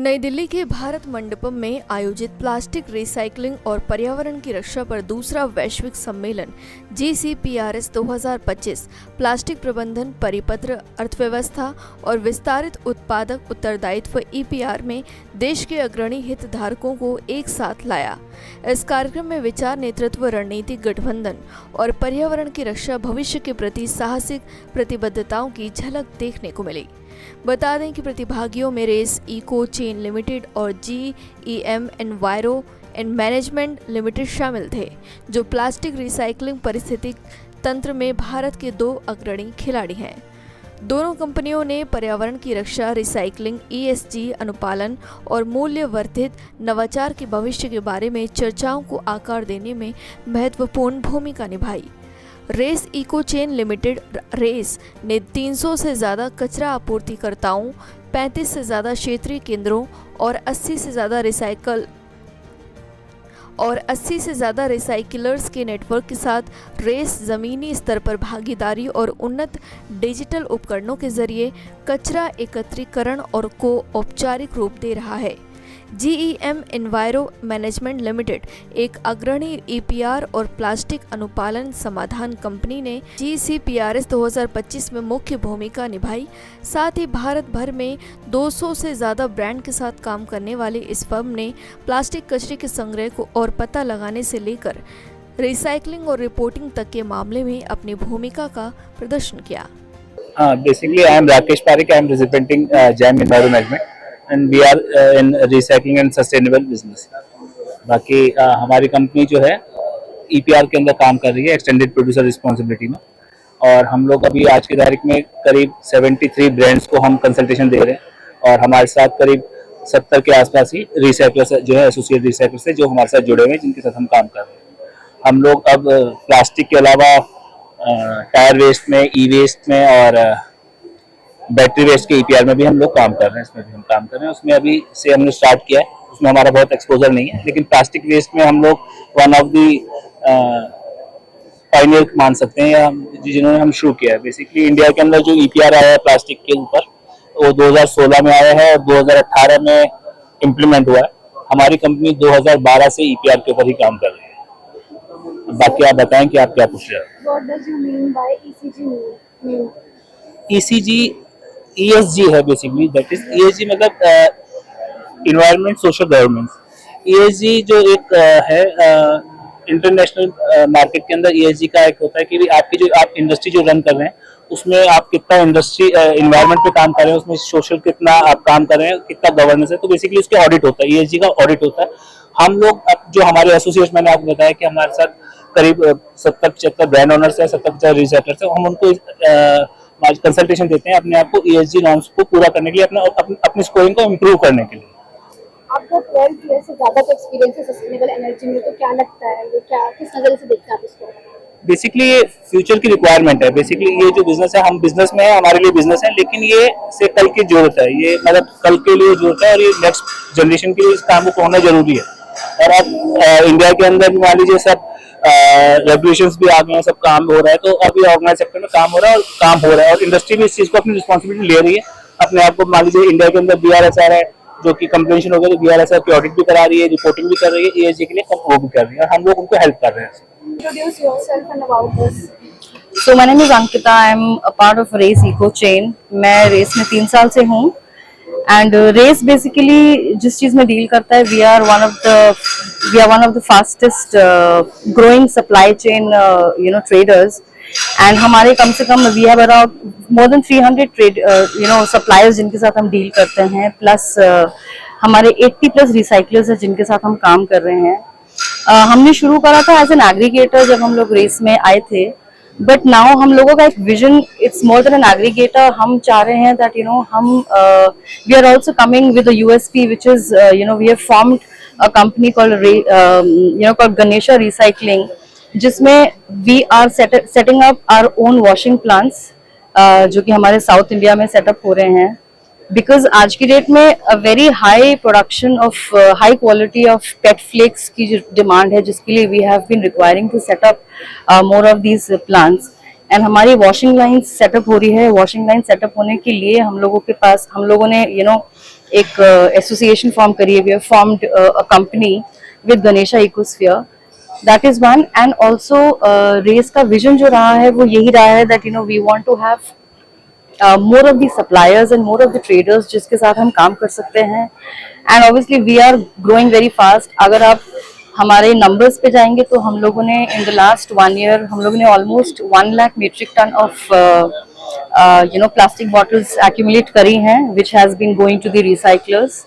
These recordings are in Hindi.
नई दिल्ली के भारत मंडपम में आयोजित प्लास्टिक रिसाइकलिंग और पर्यावरण की रक्षा पर दूसरा वैश्विक सम्मेलन GCPRS 2025 प्लास्टिक प्रबंधन परिपत्र अर्थव्यवस्था और विस्तारित उत्पादक उत्तरदायित्व EPR में देश के अग्रणी हितधारकों को एक साथ लाया। इस कार्यक्रम में विचार नेतृत्व रणनीतिक गठबंधन और पर्यावरण की रक्षा भविष्य के प्रति साहसिक प्रतिबद्धताओं की झलक देखने को मिली। बता दें कि प्रतिभागियों में रेस इको चेन लिमिटेड और GEM enviro and management limited शामिल थे, जो प्लास्टिक रिसाइकलिंग पारिस्थितिक तंत्र में भारत के दो अग्रणी खिलाड़ी हैं। दोनों कंपनियों ने पर्यावरण की रक्षा, रिसाइकलिंग, ESG अनुपालन और मूल्य वर्धित नवाचार के भविष्य के बारे में चर्चाओं को आकार देने में महत्वपूर्ण भूमिका निभाई। Race Eco Chain Limited Race ने 300 से ज़्यादा कचरा आपूर्तिकर्ताओं, 35 से ज़्यादा क्षेत्रीय केंद्रों और 80 से ज़्यादा रिसाइकिलर्स के नेटवर्क के साथ रेस ज़मीनी स्तर पर भागीदारी और उन्नत डिजिटल उपकरणों के जरिए कचरा एकत्रीकरण और को औपचारिक रूप दे रहा है। GEM एनवायरो मैनेजमेंट लिमिटेड एक अग्रणी EPR और प्लास्टिक अनुपालन समाधान कंपनी ने GCPRS 2025 में मुख्य भूमिका निभाई। साथ ही भारत भर में 200 से ज़्यादा ब्रांड के साथ काम करने वाली इस फर्म ने प्लास्टिक कचरे के संग्रह को और पता लगाने से लेकर रिसाइकलिंग और रिपोर्टिंग तक के मामले में अपनी भूमिका का प्रदर्शन किया। Basically, I am Rakesh Parekh. I am representing GEM Enviro Management. And we are in recycling and sustainable business. बाकी हमारी कंपनी जो है EPR के अंदर काम कर रही है, एक्सटेंडेड प्रोड्यूसर रिस्पॉन्सिबिलिटी में, और हम लोग अभी आज की तारीख में करीब 73 ब्रांड्स को हम कंसल्टेशन दे रहे हैं और हमारे साथ करीब 70 के आसपास ही रिसाइकलर्स जो है, एसोसिएट रिसाइकलर्स है, जो हमारे साथ जुड़े हुए हैं, जिनके साथ हम काम कर रहे हैं। हम लोग अब प्लास्टिक के अलावा टायर वेस्ट में, E-वेस्ट में और बैटरी वेस्ट के EPR में भी हम लोग काम कर रहे हैं। इसमें भी हम काम कर रहे हैं। उसमें अभी से हमने स्टार्ट किया है, उसमें हमारा बहुत एक्सपोजर नहीं है, लेकिन प्लास्टिक वेस्ट में हम लोग वन ऑफ दी पायनियर मान सकते हैं, या जिन्होंने हम शुरू किया है। बेसिकली इंडिया के अंदर जो EPR आया है प्लास्टिक के ऊपर, वो 2016 में आया है और 2018 में इम्प्लीमेंट हुआ है। हमारी कंपनी 2012 से EPR के ऊपर ही काम कर रही है। बाकी आप बताएं कि आप क्या पूछ रहे हैं। What does you mean by ECG? ECG ESG है बेसिकली, दैट इज ESG मतलब इन्वायरमेंट सोशल गवर्नेंस। ESG जो एक है इंटरनेशनल मार्केट के अंदर ESG का एक होता है कि आपकी जो आप इंडस्ट्री जो रन कर रहे हैं उसमें आप कितना इंडस्ट्री इन्वायरमेंट पे काम कर रहे हैं, उसमें सोशल कितना आप काम कर रहे हैं, कितना गवर्नेंस है, तो बेसिकली उसके ऑडिट होता है, ESG का ऑडिट होता है। हम लोग जो हमारे एसोसिएट, मैंने आपको बताया कि हमारे साथ करीब 70-75 ब्रांड ओनर्स है, 70-75 रिसाइकलर्स है। हम उनको कंसल्टेशन देते हैं अपने आप को ESG नॉर्म्स को पूरा करने के लिए, अपनी स्कोरिंग को इम्प्रूव करने के लिए। आपको 12 ईयर से ज़्यादा का एक्सपीरियंस है सस्टेनेबल एनर्जी में, तो क्या लगता है ये क्या किस नज़र से देखते हैं आप इसको? बेसिकली ये फ्यूचर की रिक्वायरमेंट है। बेसिकली ये जो बिजनेस है, हम बिजनेस में है, हमारे लिए बिजनेस है, लेकिन ये से कल की जरूरत है, ये मतलब कल के लिए जरूरत है और ये नेक्स्ट जनरेशन के लिए इस काम को होना जरूरी है। और अब इंडिया के अंदर भी मान लीजिए सब रेगुलेशंस भी आ गए हैं, सब काम हो रहा है, तो अभी ऑर्गेनाइज सेक्टर में काम हो रहा है और इंडस्ट्री भी इस चीज को अपनी रिस्पॉन्सिबिलिटी ले रही है अपने आप को। मान लीजिए इंडिया के अंदर BRSR है, जो कि कंप्लेंशन हो गया, तो BRSR की ऑडिट भी करा रही है, रिपोर्टिंग भी कर रही है, ESG के लिए वो भी कर रही है, और हम लोग उनको हेल्प कर रहे हैं। Introduce yourself and about this. So my name is Ankita. I'm a part of Race Eco Chain. मैं रेस में 3 साल से हूँ एंड रेस बेसिकली जिस चीज में डील करता है, we are one of the fastest growing supply chain traders, and हमारे कम से कम we have around more than 300 trade suppliers जिनके साथ हम डील करते हैं, प्लस हमारे 80+ रिसाइकलर्स हैं जिनके साथ हम काम कर रहे हैं। हमने शुरू करा था एज एन एग्रीगेटर जब हम लोग रेस में आए थे, बट नाउ हम लोगों का एक vision, it's more than an aggregator. हम चाह रहे हैं दैट हम we are also coming with a USP which is we have formed a company called Ganesha recycling, जिसमें we are setting up our own washing plants, जो कि हमारे साउथ इंडिया में सेटअप हो रहे हैं। बिकॉज आज की डेट में a very high production of high quality of PET flakes की जो डिमांड है, जिसके लिए we have been requiring to set up more of these plants, and हमारी वॉशिंग लाइन सेटअप हो रही है। वॉशिंग लाइन सेटअप होने के लिए हम लोगों ने एक एसोसिएशन फॉर्म करी है, we have formed a company with Ganesha Ecosphere. That is one. And also Race का विजन जो रहा है वो यही रहा है that we want to have more of the suppliers and more of the traders जिसके साथ हम काम कर सकते हैं. And obviously we are growing very fast. अगर आप हमारे नंबर्स पे जाएंगे तो हम लोगों ने इन द लास्ट 1 year हम लोगों ने almost 1 lakh metric ton of plastic bottles accumulate करी हैं which has been going to the recyclers.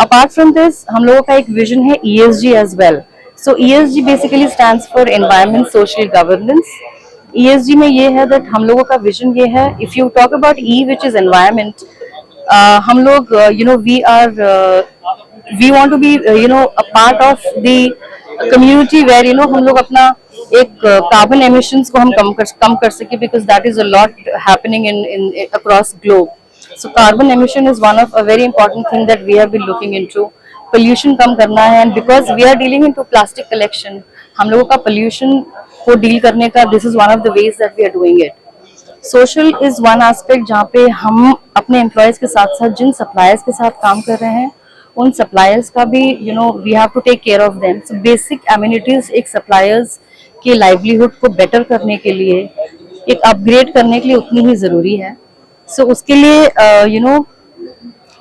Apart from this हम लोगों का एक विजन है ESG as well. So ESG basically stands for environment social governance. ESG में ये है दैट हम लोगों का विजन ये है, if you talk about E which is environment, हम लोग we want to be a part of the community where हम लोग अपना एक कार्बन एमिशंस को हम कम कर सके, because that is a lot happening in across globe. So carbon emission is one of a very important thing that we have been looking into. Pollution कम करना है, and because we are dealing into plastic collection, हम लोगों का पोल्यूशन को डील करने का this is one of the ways that we are doing it. Social is one aspect जहाँ पे हम अपने एम्प्लॉयज के साथ साथ जिन सप्लायर्स के साथ काम कर रहे हैं उन सप्लायर्स का भी we have to take care of them. So basic amenities एक सप्लायर्स के लाइवलीहुड को बेटर करने के लिए, एक अपग्रेड करने के लिए उतनी ही जरूरी है. सो उसके लिए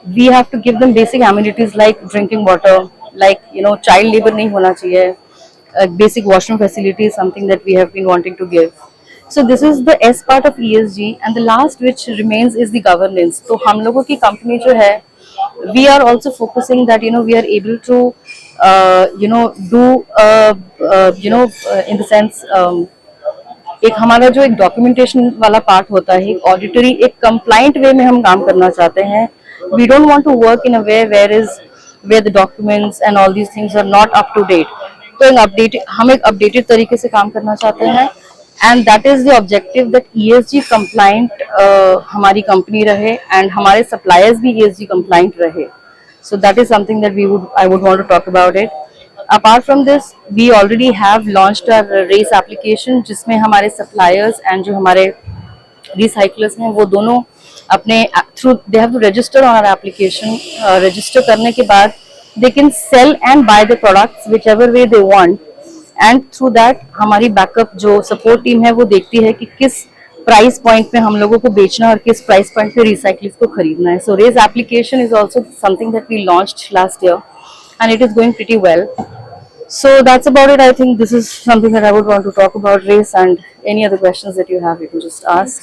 we have to give them basic amenities like drinking water, like child labour नहीं होना चाहिए, basic washroom facility is something that we have been wanting to give. So this is the S part of ESG, and the last which remains is the governance. तो हम लोगों की कंपनी जो है, we are also focusing that we are able to do in the sense एक हमारा जो एक डॉक्यूमेंटेशन वाला पार्ट होता है, एक ऑडिटरी, एक कंप्लाइंट वे में हम काम करना चाहते हैं. We don't want to work in a way where the documents and all these things are not up to date. तो हम एक अपडेटेड तरीके से काम करना चाहते हैं. And that is the objective that ESG compliant हमारी कंपनी रहे एंड हमारे सप्लायर्स भी ESG कंप्लाइंट रहे. So that is something that I would want to talk about it. Apart from this we already have launched our Race application, जिसमें हमारे सप्लायर्स एंड जो हमारे रिसाइकलर्स हैं वो दोनों अपने through they have to register on our application. Register करने के बाद they can sell and buy the products whichever way they want. And through that हमारी बैकअप जो सपोर्ट टीम है वो देखती है कि किस प्राइस पॉइंट पे हम लोगों को बेचना और किस प्राइस पॉइंट पे रिसाइकल्स को खरीदना है. So raze application is also something that we launched last year and it is going pretty well. So that's about it. I think this is something that I would want to talk about race, and any other questions that you have, you can just ask.